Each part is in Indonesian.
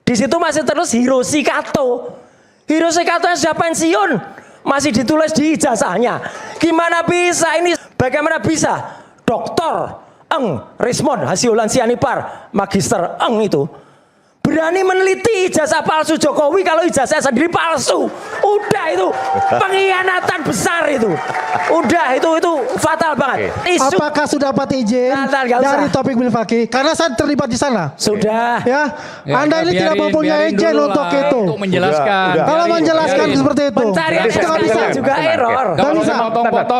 Di situ masih terus Hiroshi Kato. Hiroshi Kato yang sudah pensiun masih ditulis di ijazahnya. Gimana bisa ini? Bagaimana bisa? Doktor Eng Rismond Hasyiulan Sianipar, Magister Eng itu berani meneliti ijazah palsu Jokowi kalau ijazah sendiri palsu. Udah itu pengkhianatan besar itu. Udah itu fatal banget. Isu. Apakah sudah dapat izin dari Taufik bin Fakih? Karena saya terlibat di sana. Sudah. Ya, Anda ini tidak mempunyai izin untuk itu. Untuk menjelaskan. Kalau menjelaskan seperti itu. Pencarian itu nggak bisa juga error. Nggak bisa.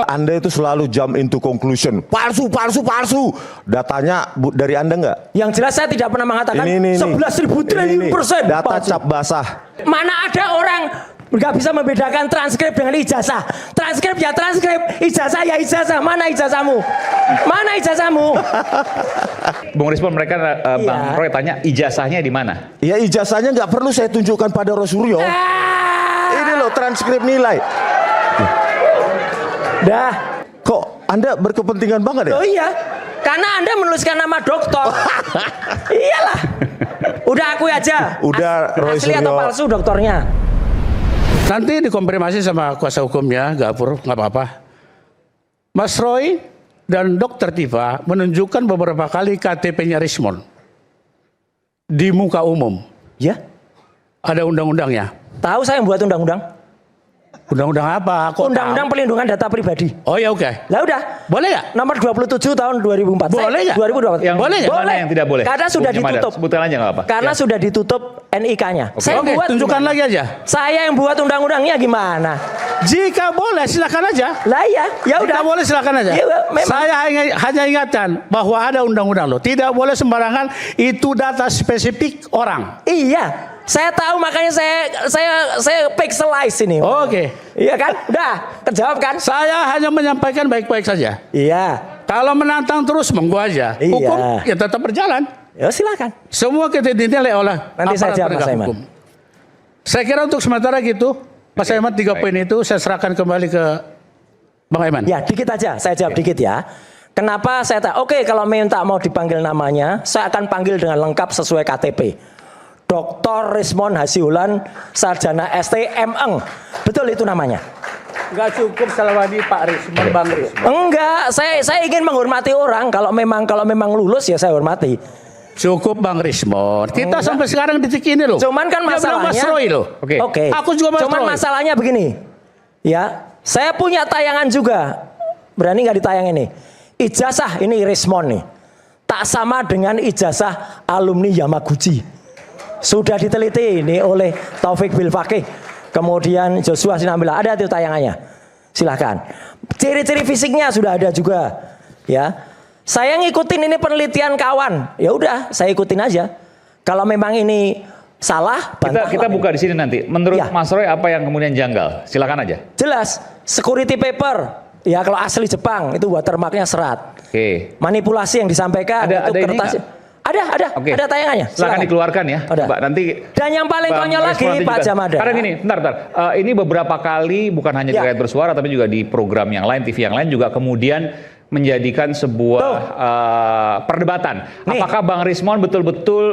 Anda itu selalu jump into conclusion. Palsu. Datanya dari Anda nggak? Yang jelas saya tidak pernah mengatakan 11.000 triliun persen. Data cap basah. Mana ada orang nggak bisa membedakan transkrip dengan ijazah. Transkrip ya transkrip, ijazah ya ijazah. Mana ijazahmu? Mana ijazahmu? Bung Rismond, mereka Bang Roy tanya ijazahnya di mana? Ya ijazahnya nggak perlu saya tunjukkan pada Rosuryo. Ini loh transkrip nilai. Dah. Kok Anda berkepentingan banget ya? Oh iya, karena Anda menuliskan nama dokter. Iyalah. Udah akui aja. Udah Roy asli atau Suryo. palsu dokternya. Nanti dikonfirmasi sama kuasa hukumnya, Gafur, nggak apa-apa. Mas Roy dan Dokter Tifa menunjukkan beberapa kali KTP-nya Rismond di muka umum. Ya. Ada undang-undangnya. Tahu saya yang buat undang-undang? Undang-undang apa? Undang-undang Pelindungan Data Pribadi. Oh ya oke. Lah udah. Boleh nggak? Nomor 27 tahun 2004. Boleh nggak? 2024. Yang boleh nggak? Mana yang tidak boleh? Karena sudah ditutup. Sebutkan aja nggak apa. Karena sudah ditutup NIK-nya. Saya Oke, buat tunjukkan gimana? lagi aja. Saya yang buat undang-undangnya gimana? Jika boleh silakan aja. Lah ya udah. Jika boleh silakan aja. Ya, memang. Saya hanya ingatkan bahwa ada undang-undang loh. Tidak boleh sembarangan itu data spesifik orang. Iya. Saya tahu makanya saya pixelize ini. Oke. Iya kan? Udah, kejawab kan? Saya hanya menyampaikan baik-baik saja. Iya. Kalau menantang terus monggo aja. Iya. Hukum ya tetap berjalan. Ya silakan. Semua kita dinilai oleh Nanti aparat saja, penegak Mas Aiman. hukum. Saya kira untuk sementara gitu, Mas Aiman 3 poin itu saya serahkan kembali ke Bang Aiman. Ya, dikit aja. Saya jawab dikit ya. Kenapa saya tak? Oke, kalau minta mau dipanggil namanya, saya akan panggil dengan lengkap sesuai KTP. Dr. Rismond Hasyiulan Sarjana ST M. Eng. Betul itu namanya? Enggak cukup Salawadi Pak Rismond, Bang Rismond. Enggak, saya ingin menghormati orang. Kalau memang lulus ya saya hormati. Cukup Bang Rismond. Kita sampai sekarang di titik ini loh. Cuman kan Dia bilang masalahnya. Mas Roy loh. Oke. Aku juga Mas Cuman Roy. masalahnya begini. Ya, saya punya tayangan juga. Berani nggak ditayang ini? Ijazah ini Rismond nih. Tak sama dengan ijazah alumni Yamaguchi. Sudah diteliti ini oleh Taufik bin Fakih. Kemudian Joshua Sinambela. Ada itu tayangannya. Silahkan. Ciri-ciri fisiknya sudah ada juga. Ya. Saya ngikutin ini penelitian kawan. Ya udah, saya ikutin aja. Kalau memang ini salah, Kita buka di sini nanti. Menurut Ya. Mas Roy apa yang kemudian janggal? Silakan aja. jelas security paper. Ya kalau asli Jepang itu watermarknya serat. Oke. Manipulasi yang disampaikan Ada itu ini kertas. nggak? Ada, Oke. ada tayangannya. Silakan dikeluarkan ya. Ada. Coba nanti. Dan yang paling Bang konyol lagi Rismond nanti Pak juga. Jamada. Karena gini, bentar. Ini beberapa kali bukan hanya di Ya. Rakyat Bersuara tapi juga di program yang lain, TV yang lain juga kemudian menjadikan sebuah perdebatan. Nih. Apakah Bang Rismond betul-betul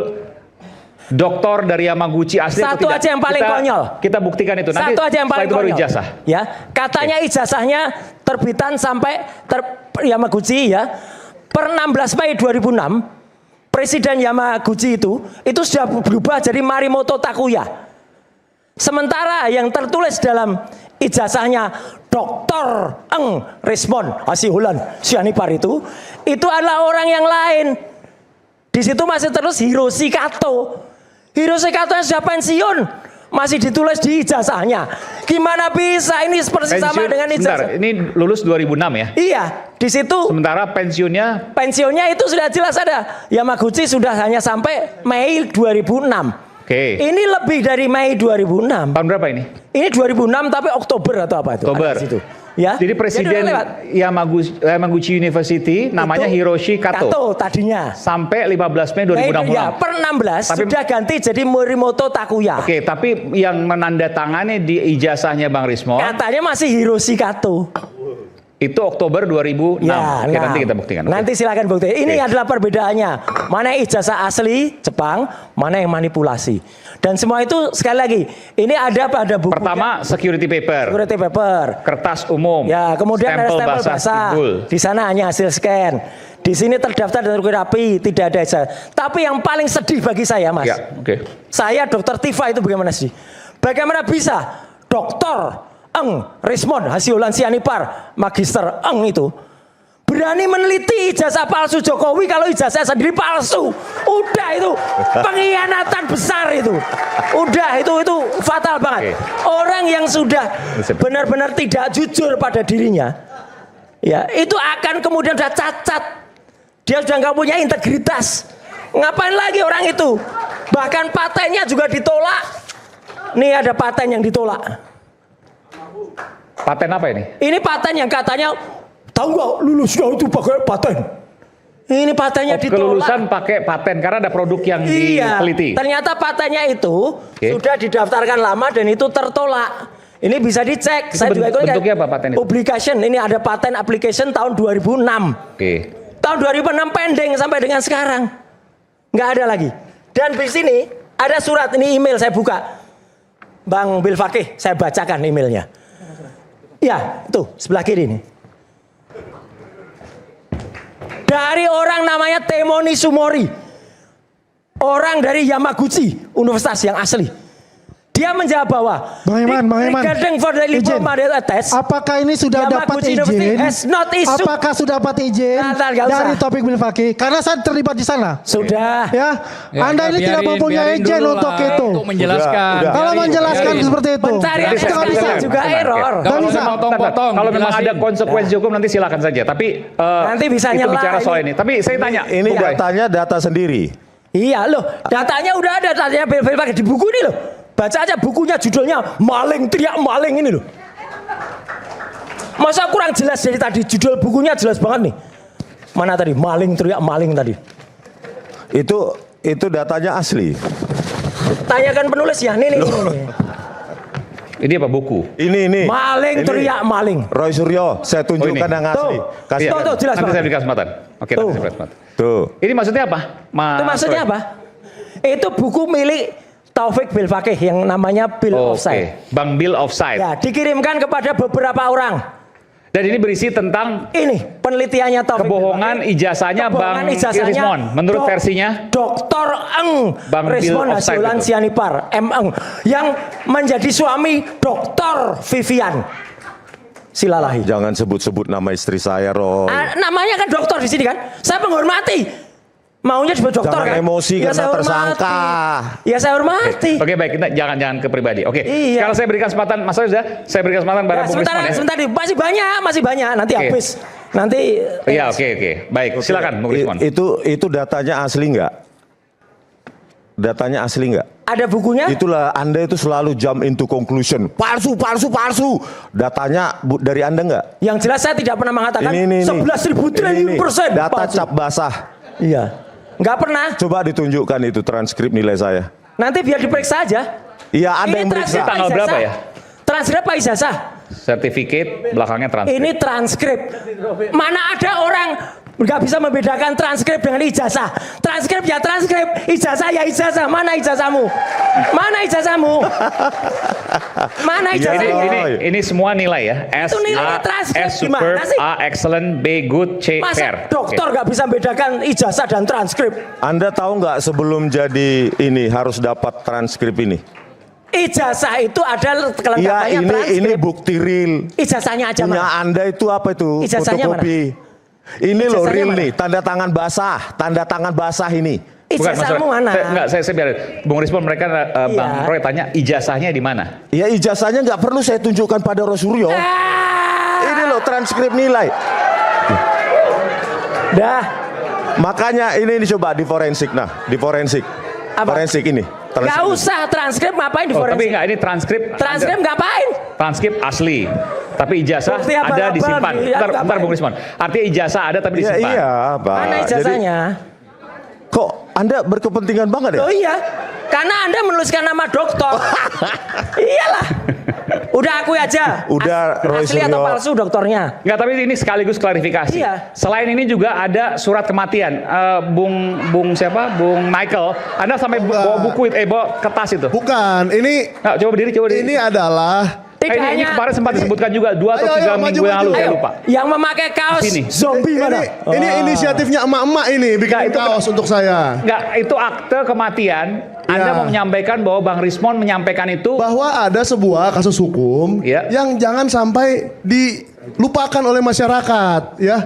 doktor dari Yamaguchi asli atau Satu tidak? aja yang paling konyol. Kita buktikan itu. Nanti Satu aja yang paling setelah itu baru konyol. ijazah. Ya, katanya ijazahnya terbitan sampai Yamaguchi ya. Per 16 Mei 2006 Presiden Yamaguchi itu sudah berubah jadi Marimoto Takuya. Sementara yang tertulis dalam ijazahnya Dr. Eng Rismond Hasyiulan Sianipar itu adalah orang yang lain. Di situ masih terus Hiroshi Kato. Hiroshi Kato yang sudah pensiun masih ditulis di ijazahnya. Gimana bisa ini seperti sama dengan ijazah? Bentar, ini lulus 2006 ya? Iya, di situ Sementara pensiunnya pensiunnya itu sudah jelas ada. Yamaguchi sudah hanya sampai Mei 2006. Oke. Ini lebih dari Mei 2006. tahun berapa ini? Ini 2006 tapi Oktober atau apa itu? Oktober. Ada di situ. Ya. Jadi presiden udah lewat. Yamaguchi University namanya Itu Hiroshi Kato. tadinya. Sampai 15 Mei 2006. Ya, per 16 Tapi- sudah ganti jadi Morimoto Takuya. Oke, tapi yang menandatangani di ijazahnya Bang Rismond Katanya masih Hiroshi Kato. Itu Oktober 2006. Oke, nanti kita buktikan. Oke. Nanti silakan bukti. Ini adalah perbedaannya. Mana yang ijazah asli Jepang, mana yang manipulasi. Dan semua itu sekali lagi, ini ada pada buku. Pertama, security paper. Security paper. Kertas umum. Ya, kemudian ada stempel basah. Di sana hanya hasil scan. Di sini terdaftar dan rapi, tidak ada ijazah. Tapi yang paling sedih bagi saya, Mas. Ya, oke. Saya Dokter Tifa itu bagaimana sih? Bagaimana bisa Dokter Eng Rismond Hasyolan Sianipar Magister Eng itu berani meneliti ijazah palsu Jokowi kalau ijazah sendiri palsu? Udah itu pengkhianatan besar itu. Udah itu fatal banget. Orang yang sudah benar-benar tidak jujur pada dirinya, ya itu akan kemudian sudah cacat. Dia sudah nggak punya integritas. Ngapain lagi orang itu? Bahkan patennya juga ditolak. Nih ada paten yang ditolak. Paten apa ini? Ini paten yang katanya tahu nggak lulusnya itu pakai paten. Ini patennya ditolak. Kelulusan pakai paten karena ada produk yang Iya, diteliti. ternyata patennya itu sudah didaftarkan lama dan itu tertolak. Ini bisa dicek. Itu Saya juga ikut bentuknya apa paten itu? Publication. Ini ada paten application tahun 2006. Oke. Tahun 2006 pending sampai dengan sekarang. Nggak ada lagi. Dan di sini ada surat, ini email saya buka. Bang Bil Fakih, saya bacakan emailnya. Ya, tuh sebelah kiri nih. Dari orang namanya Temoni Sumori. Orang dari Yamaguchi, universitas yang asli. Dia menjawab bahwa Bang Iman, regarding for the izin. test, Apakah ini sudah dapat Yamaguchi University izin? has not issued. Apakah sudah dapat izin Nggak usah. dari Taufik Bil Fakih? Karena saya terlibat di sana. Sudah. Ya, Anda ini tidak mempunyai izin untuk itu. Untuk menjelaskan. Udah. Kalau menjelaskan seperti itu, Pencarian itu nggak bisa. juga error. Nggak bisa. Potong-potong. Kalau memang ada konsekuensi hukum nanti silakan saja. Tapi Nanti bisa itu nyela bicara soal ini. ini. Tapi saya tanya, Ini Bung Boy. datanya data sendiri. Iya loh, datanya udah ada, datanya Bil Fakih di buku ini loh. Baca aja bukunya, judulnya Maling Teriak Maling ini loh. Masa kurang jelas dari tadi, judul bukunya jelas banget nih. Mana tadi? Maling Teriak Maling tadi. Itu datanya asli. Tanyakan penulis ya, nih. Ini apa buku? Ini. Maling Ini. Teriak Maling. Roy Suryo, saya tunjukkan ini. yang asli. Tuh. Kasih. Tuh, jelas Nanti banget. saya beri kesempatan. Oke, Tuh. nanti saya beri kesempatan. Tuh. Ini maksudnya apa? Itu maksudnya apa? Itu buku milik Taufik Bil Fakih yang namanya Bill of Sight. Bang Bill of Sight. Ya, dikirimkan kepada beberapa orang. Dan ini berisi tentang Ini penelitiannya Taufik kebohongan Bil Fakih. ijazahnya Kebohongan Bang ijazahnya Rismond. Menurut versinya Dr. Eng Bang Bill Rismond of Sight Hasyolan itu. Sianipar M. Eng yang menjadi suami Dr. Vivian Silalahi. Jangan sebut-sebut nama istri saya, Roy. Namanya kan dokter di sini kan. Saya menghormati. Maunya disebut dokter Jangan kan. emosi Ya, karena saya hormati. tersangka. Ya saya hormati. Oke, baik, kita jangan ke pribadi. Oke. Iya. Sekarang saya berikan kesempatan, Mas Roy sudah. Saya berikan kesempatan pada Ya, Bung Rismond ya. sebentar, masih banyak. Nanti Oke. habis. Nanti. Iya, oke. Baik, silakan Bung Rismond. Itu datanya asli nggak? Datanya asli nggak? Ada bukunya? Itulah Anda itu selalu jump into conclusion. Palsu. Datanya dari Anda nggak? Yang jelas saya tidak pernah mengatakan Ini. 11.000 triliun persen. Data palsu. cap basah. Iya. Nggak pernah. Coba ditunjukkan itu transkrip nilai saya. Nanti biar diperiksa aja. Iya, ada Ini yang meriksa. transkrip Tanggal ijazah. berapa ya? Transkrip apa ijazah? Sertifikat belakangnya transkrip. Ini transkrip. Mana ada orang nggak bisa membedakan transkrip dengan ijazah. Transkrip ya transkrip, ijazah ya ijazah. Mana ijazahmu? Mana ijazahmu? Mana Jadi ijazahnya? ini semua nilai ya. S, Itu nilai A, transkrip S super, gimana sih? A excellent, B good, C Masa fair. dokter nggak bisa membedakan ijazah dan transkrip? Anda tahu nggak sebelum jadi ini harus dapat transkrip ini? Ijazah itu ada Iya, kelengkapannya transkrip. ini bukti real. Ijazahnya aja Punya mana? Anda itu apa itu? Ijazahnya Fotokopi. Ini loh Ijazahnya real mana? nih, tanda tangan basah ini. Ijazahmu mana? Saya biarin. Bung Rismond, mereka Bang Iya. Roy tanya ijazahnya di mana? Ya ijazahnya nggak perlu saya tunjukkan pada Roy Suryo. Ini loh transkrip nilai. Dah. Makanya ini coba di forensik. Nah, di forensik. Apa? Forensik ini. Gak Transkrip. usah transkrip, ngapain di Oh, tapi forensik? enggak, ini transkrip. Transkrip ngapain? Transkrip asli. Tapi ijazah Bukti ada abal-abal disimpan. di- Bentar, ngapain? Bung Rismond. Artinya ijazah ada tapi Iya, disimpan. iya, Pak. Mana Jadi, ijazahnya? kok Anda berkepentingan banget ya? Oh iya, karena Anda menuliskan nama dokter. Iyalah. Udah akui aja. Udah, Roy Asli atau Suryo. palsu dokternya? Enggak, tapi ini sekaligus klarifikasi. Iya. Selain ini juga ada surat kematian. Bung siapa? Bung Michael. Anda sampai bawa buku itu, bawa kertas itu. Bukan, ini Nah, coba berdiri. ini adalah Tidak Ini hanya kemarin sempat disebutkan juga 2 atau 3 Ayo, minggu maju, yang lalu, maju. saya Ayo, lupa. yang memakai kaos Sini. zombie mana? ini inisiatifnya emak-emak ini bikin Nggak, itu kaos untuk saya. Enggak, itu akte kematian. Anda Ya. mau menyampaikan bahwa Bang Rismon menyampaikan itu Bahwa ada sebuah kasus hukum Ya. yang jangan sampai dilupakan oleh masyarakat, ya.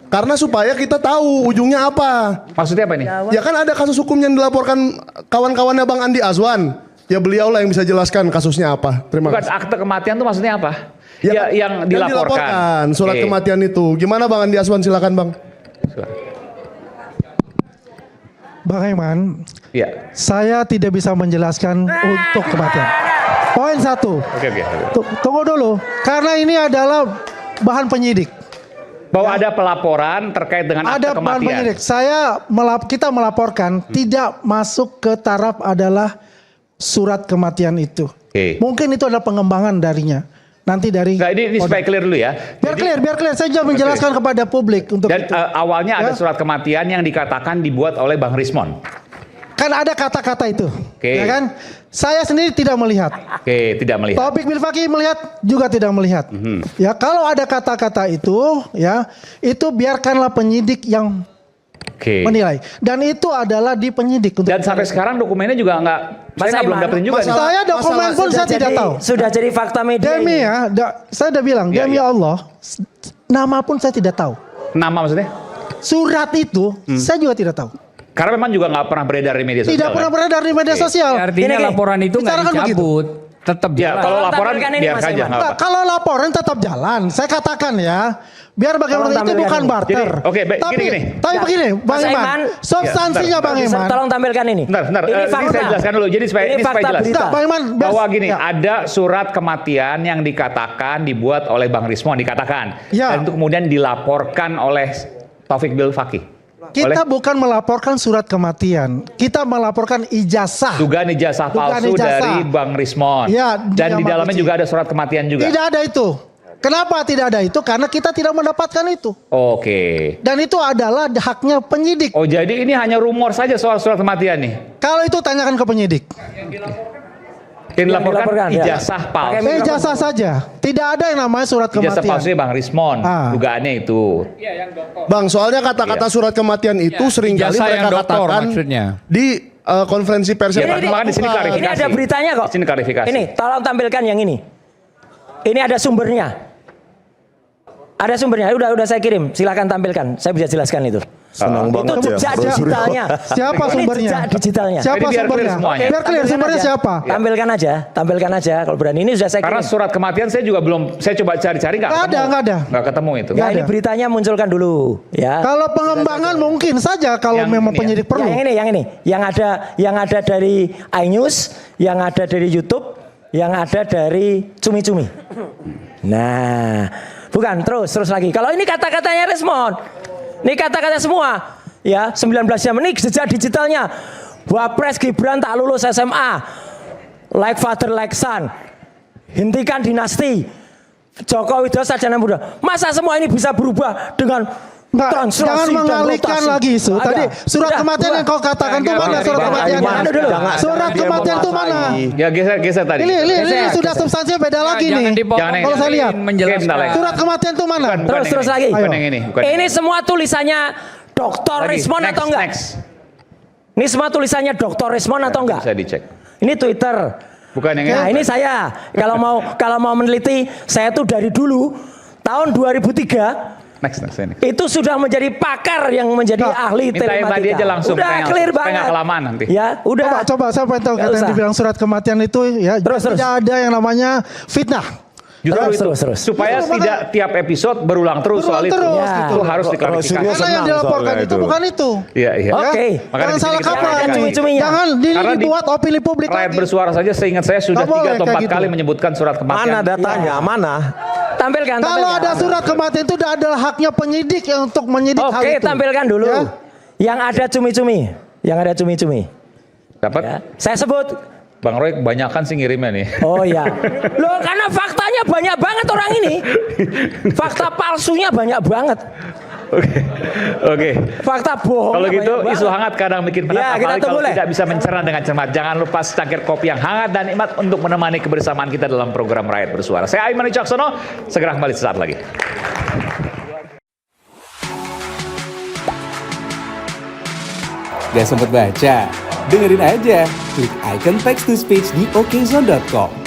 Karena supaya kita tahu ujungnya apa. maksudnya apa ini? Ya kan ada kasus hukum yang dilaporkan kawan-kawannya Bang Andi Azwan. Ya beliau lah yang bisa jelaskan kasusnya apa. Terima Bukan kasih. akte kematian itu maksudnya apa? Ya, yang dilaporkan. surat Oke. kematian itu. Gimana Bang Andi Azwan, silakan Bang. Bang Eman, Iya. saya tidak bisa menjelaskan untuk kematian. Poin 1. Oke. Tunggu dulu, karena ini adalah bahan penyidik. Bahwa ada pelaporan terkait dengan akte Ada bahan kematian. penyidik. Kita melaporkan tidak masuk ke taraf adalah surat kematian itu. Oke. Mungkin itu adalah pengembangan darinya. Nanti dari Enggak, ini supaya clear dulu ya. biar clear. Saya juga menjelaskan kepada publik untuk Dan itu. awalnya ada Ya. surat kematian yang dikatakan dibuat oleh Bang Rismon. Kan ada kata-kata itu, Oke. ya kan? Saya sendiri tidak melihat. Oke, tidak melihat. Taufik Bilfaki melihat juga tidak melihat. Ya kalau ada kata-kata itu, ya itu biarkanlah penyidik yang Oke. menilai. Dan itu adalah di penyidik untuk. Dan sampai sekarang dokumennya juga nggak, Mas saya belum Aiman, dapetin juga. nih. Saya dokumen pun saya tidak tahu. Sudah jadi fakta media Demi ini. ya, saya udah bilang Ya, demi ya. Allah, nama pun saya tidak tahu. Nama maksudnya? Surat itu saya juga tidak tahu. Karena memang juga nggak pernah beredar di media sosial. Tidak pernah kan? beredar di media sosial. Artinya Gini, laporan itu nggak bicarakan begitu. dicabut, tetap Ya, jalan. kalau Tolong laporan tampilkan ini, biar Mas saja. Aiman. nggak Nah, apa. kalau laporan tetap jalan, saya katakan ya. Biar bagaimana Tolong itu tampilkan bukan ini. barter. Jadi, oke, baik, tapi, gini. tapi Ya. begini, Bang Mas Iman. Aiman. Substansinya Bang Bisa Iman. tolong tampilkan ini. Bentar. Ini Ini fakta. saya jelaskan dulu. Jadi supaya Ini ini supaya fakta jelas. berita. Bang Iman, Bahwa gini, ya. ada surat kematian yang dikatakan dibuat oleh Bang Rismon, dikatakan. Ya. Dan itu kemudian dilaporkan oleh Taufik Bilfaki. Kita bukan melaporkan surat kematian. Kita melaporkan ijazah. Dugaan ijazah Dugaan palsu ijazah. dari Bang Rismon. Ya, Dan di Yamaguchi. dalamnya juga ada surat kematian juga. Tidak ada itu. Kenapa tidak ada itu? Karena kita tidak mendapatkan itu. Oke. Dan itu adalah haknya penyidik. Oh, jadi ini hanya rumor saja soal surat kematian nih. Kalau itu tanyakan ke penyidik. Yang dilaporkan, dilaporkan ya. ijazah palsu. Pakai Ijazah saja. Tidak ada yang namanya surat Ijazah kematian. palsunya Bang Rismon. Ah. Dugaannya itu. Bang, soalnya kata-kata surat kematian itu seringkali ijazah yang mereka doktor katakan maksudnya. di konferensi pers yang Ini- makanya di sini terbuka. klarifikasi. Ini ada beritanya kok. Di sini klarifikasi. Ini tolong tampilkan yang ini. Ini ada sumbernya. Ada sumbernya. Udah saya kirim. Silakan tampilkan. Saya bisa jelaskan itu. Senang Itu banget ya. jejak Roy Suryo. digitalnya. Siapa Ini sumbernya? jejak digitalnya. Siapa Jadi biar clear sumbernya? semuanya. Biar clear Tampilkan sumbernya aja. siapa? Tampilkan aja kalau berani. Ini sudah saya Karena kirim. surat kematian saya juga belum, saya coba cari-cari nggak Nggak ketemu. ada, nggak ada. Nggak ketemu itu. Ya, ini ada. beritanya munculkan dulu, ya. Kalau pengembangan mungkin saja kalau Yang memang ini ya. penyidik perlu. Yang ini, yang ada dari iNews, yang ada dari YouTube, yang ada dari Cumi-Cumi. Nah, bukan terus lagi. Kalau ini kata-katanya Rismon, ini kata-kata semua, ya 19 jam ini jejak digitalnya. Wapres Gibran tak lulus SMA, like father like son, hentikan dinasti. Jokowi Widodo sarjana muda. Masa semua ini bisa berubah dengan Nggak, translasi jangan dan mengalihkan rotasi? lagi isu. Ada. Tadi surat Udah, kematian dua. yang kau katakan tuh mana surat Bang kematian? Aiman, Surat kematian tuh mana? Ya geser tadi. Ini sudah substansinya beda lagi Jangan nih. dipotong. Jangan yang- Kalau saya lihat. Oke, bentar, Menjelaskan. Lex. Surat kematian tuh mana? Bukan Terus yang lagi. ini. Bukan Ayo. yang ini. Bukan Ini semua tulisannya Dr. Lagi. Rismon Next, atau enggak? next. Ini semua tulisannya Dr. Rismon atau enggak? Bisa dicek. Ini Twitter. Bukan yang Nah, ini. ini saya. Kalau mau meneliti, saya tuh dari dulu tahun 2003 Next. itu sudah menjadi pakar yang menjadi ahli Minta yang telematika. tadi aja langsung, Udah pengen- clear pengen banget. nggak kelamaan nanti. Ya, udah. Coba saya pengen tahu Nggak kata yang usah. dibilang surat kematian itu ya Terus. tidak ada yang namanya fitnah. Justru Terus. supaya Itu tidak tiap episode berulang terus soal itu. terus, Ya. gitu. Itu harus Roy diklarifikasi. Suryo Karena yang senang dilaporkan soalnya itu itu. bukan itu. Iya, iya. Oke. Makanya Jangan di sini salah kita kaprah. klarifikasi. Cumi-cuminya. Jangan Karena di- dibuat opini publik Rakyat lagi. bersuara saja seingat saya sudah Nggak boleh 3 atau 4 kayak gitu. kali menyebutkan surat kematian. Mana datanya? Mana? Tampilkan. Kalau ada surat kematian itu adalah haknya penyidik yang untuk menyidik hal Oke, itu. tampilkan dulu. Ya. Yang ada cumi-cumi. Yang ada cumi-cumi. Dapat? Ya. Saya sebut Bang Roy kebanyakan sih ngirimnya nih. Oh ya. Loh karena faktanya banyak banget orang ini. Fakta palsunya banyak banget. Oke. Fakta bohong. Kalau gitu banyak isu banget. hangat kadang bikin penat, Ya, kita apalagi tunggu kalau deh. tidak bisa mencerna dengan cermat. Jangan lupa secangkir kopi yang hangat dan nikmat untuk menemani kebersamaan kita dalam program Rakyat Bersuara. Saya Aiman Wicaksono, segera kembali sesaat lagi. Gak sempet baca? Dengerin aja, klik icon text to speech di okezone.com.